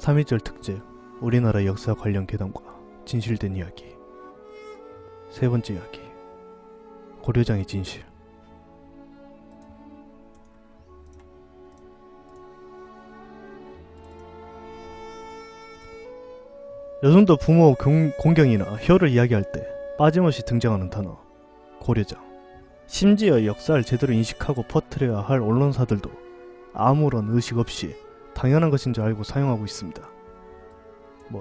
3.1절 특집 우리나라 역사 관련 괴담과 진실된 이야기. 세 번째 이야기, 고려장의 진실. 요즘도 부모 공경이나 효를 이야기할 때 빠짐없이 등장하는 단어, 고려장. 심지어 역사를 제대로 인식하고 퍼뜨려야 할 언론사들도 아무런 의식 없이 당연한 것인 줄 알고 사용하고 있습니다.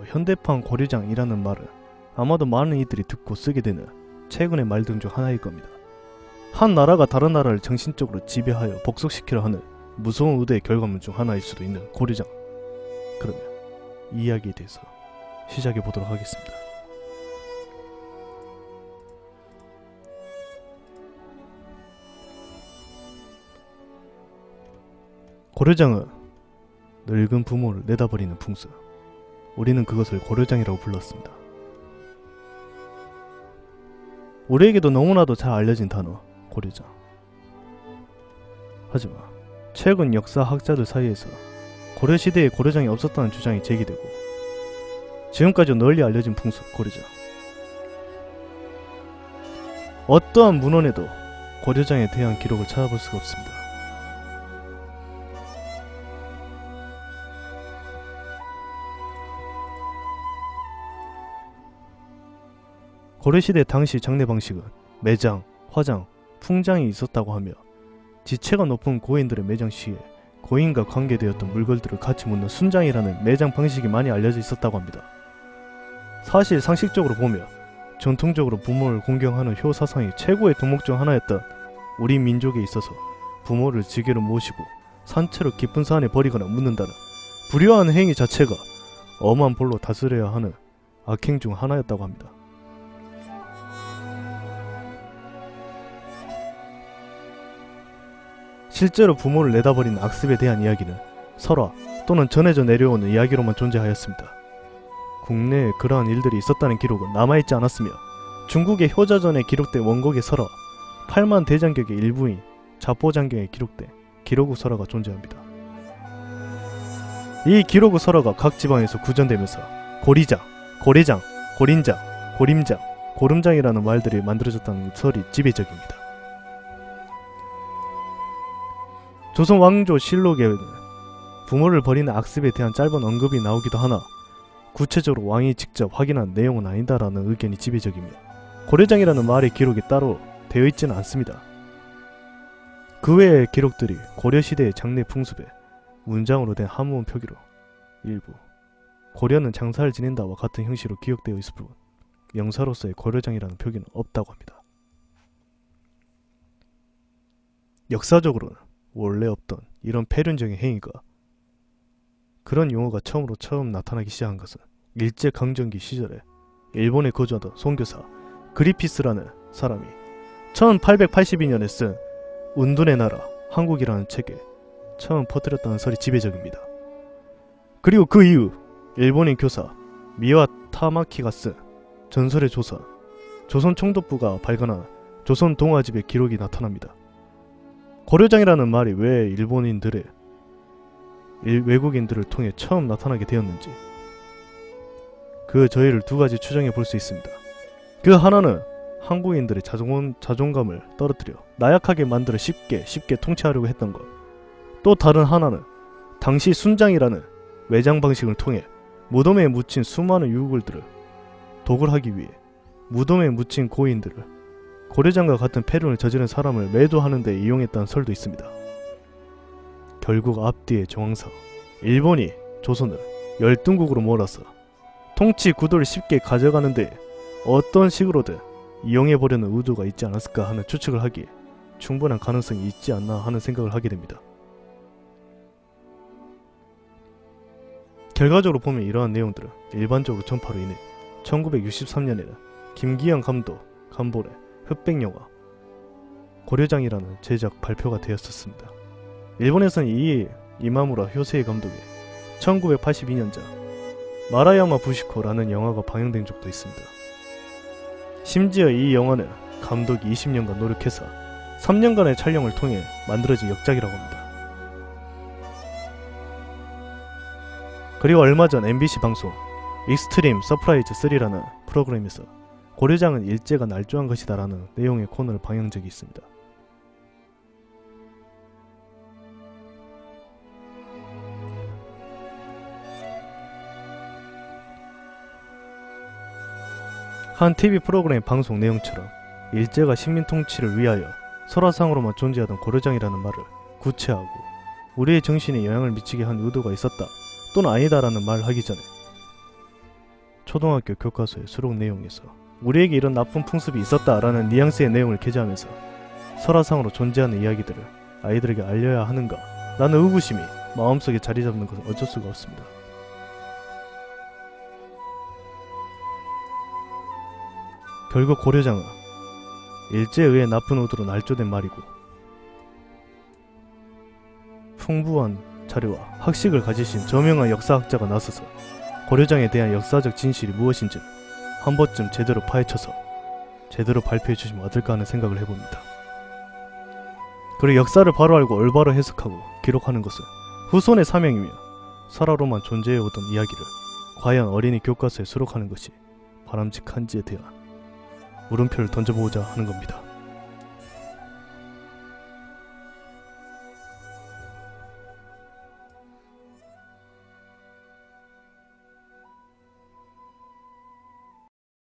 현대판 고려장이라는 말은 아마도 많은 이들이 듣고 쓰게 되는 최근의 말들 중 하나일 겁니다. 한 나라가 다른 나라를 정신적으로 지배하여 복속시키려 하는 무서운 의도의 결과물 중 하나일 수도 있는 고려장. 그러면 이 이야기에 대해서 시작해 보도록 하겠습니다. 고려장은 늙은 부모를 내다버리는 풍습. 우리는 그것을 고려장이라고 불렀습니다. 우리에게도 너무나도 잘 알려진 단어, 고려장. 하지만 최근 역사학자들 사이에서 고려시대에 고려장이 없었다는 주장이 제기되고 지금까지 널리 알려진 풍습, 고려장. 어떠한 문헌에도 고려장에 대한 기록을 찾아볼 수가 없습니다. 고려시대 당시 장례 방식은 매장, 화장, 풍장이 있었다고 하며 지체가 높은 고인들의 매장 시에 고인과 관계되었던 물건들을 같이 묻는 순장이라는 매장 방식이 많이 알려져 있었다고 합니다. 사실 상식적으로 보며 전통적으로 부모를 공경하는 효 사상이 최고의 덕목 중 하나였던 우리 민족에 있어서 부모를 지게로 모시고 산채로 깊은 산에 버리거나 묻는다는 불효한 행위 자체가 엄한 벌로 다스려야 하는 악행 중 하나였다고 합니다. 실제로 부모를 내다버린 악습에 대한 이야기는 설화 또는 전해져 내려오는 이야기로만 존재하였습니다. 국내에 그러한 일들이 있었다는 기록은 남아있지 않았으며 중국의 효자전에 기록된 원곡의 설화, 8만 대장경의 일부인 자포장경에 기록된 기록우 설화가 존재합니다. 이 기록우 설화가 각 지방에서 구전되면서 고리장, 고래장, 고린장, 고림장, 고름장이라는 말들이 만들어졌다는 설이 지배적입니다. 조선 왕조 실록에는 부모를 버리는 악습에 대한 짧은 언급이 나오기도 하나 구체적으로 왕이 직접 확인한 내용은 아니다라는 의견이 지배적이며 고려장이라는 말의 기록이 따로 되어 있지는 않습니다. 그 외의 기록들이 고려시대의 장례 풍습에 문장으로 된 한문 표기로 일부 고려는 장사를 지낸다와 같은 형식으로 기억되어 있을 뿐 명사로서의 고려장이라는 표기는 없다고 합니다. 역사적으로는 원래 없던 이런 폐륜적인 행위가 그런 용어가 처음 나타나기 시작한 것은 일제강점기 시절에 일본에 거주하던 선교사 그리피스라는 사람이 1882년에 쓴 운둔의 나라 한국이라는 책에 처음 퍼뜨렸다는 설이 지배적입니다. 그리고 그 이후 일본인 교사 미와 타마키가 쓴 전설의 조선, 조선 총독부가 발간한 조선 동화집의 기록이 나타납니다. 고려장이라는 말이 왜 일본인들의 외국인들을 통해 처음 나타나게 되었는지 그 저희를 두 가지 추정해 볼 수 있습니다. 그 하나는 한국인들의 자존감을 떨어뜨려 나약하게 만들어 쉽게 통치하려고 했던 것. 또 다른 하나는 당시 순장이라는 매장 방식을 통해 무덤에 묻힌 수많은 유골들을 도굴하기 위해 무덤에 묻힌 고인들을 고려장과 같은 폐륜을 저지른 사람을 매도하는 데 이용했다는 설도 있습니다. 결국 앞뒤의 정황상 일본이 조선을 열등국으로 몰아서 통치 구도를 쉽게 가져가는데 어떤 식으로든 이용해보려는 의도가 있지 않았을까 하는 추측을 하기에 충분한 가능성이 있지 않나 하는 생각을 하게 됩니다. 결과적으로 보면 이러한 내용들은 일반적으로 전파로 인해 1963년에는 김기현 감독 감볼의 흑백영화 고려장이라는 제작 발표가 되었었습니다. 일본에서는 이마무라 효세이 감독의 1982년작 마라야마 부시코라는 영화가 방영된 적도 있습니다. 심지어 이 영화는 감독이 20년간 노력해서 3년간의 촬영을 통해 만들어진 역작이라고 합니다. 그리고 얼마 전 MBC 방송 익스트림 서프라이즈 3라는 프로그램에서 고려장은 일제가 날조한 것이다 라는 내용의 코너를 방영 적이 있습니다. 한 TV 프로그램 방송 내용처럼 일제가 식민 통치를 위하여 설화상으로만 존재하던 고려장이라는 말을 구체하고 우리의 정신에 영향을 미치게 한 의도가 있었다 또는 아니다라는 말을 하기 전에 초등학교 교과서의 수록 내용에서 우리에게 이런 나쁜 풍습이 있었다라는 뉘앙스의 내용을 게재하면서 설화상으로 존재하는 이야기들을 아이들에게 알려야 하는가 라는 의구심이 마음속에 자리 잡는 것은 어쩔 수가 없습니다. 결국 고려장은 일제에 의해 나쁜 의도로 날조된 말이고 풍부한 자료와 학식을 가지신 저명한 역사학자가 나서서 고려장에 대한 역사적 진실이 무엇인지를 한 번쯤 제대로 파헤쳐서 제대로 발표해 주시면 어떨까 하는 생각을 해봅니다. 그리고 역사를 바로 알고 올바로 해석하고 기록하는 것은 후손의 사명이며 설화로만 존재해오던 이야기를 과연 어린이 교과서에 수록하는 것이 바람직한지에 대한 물음표를 던져보고자 하는 겁니다.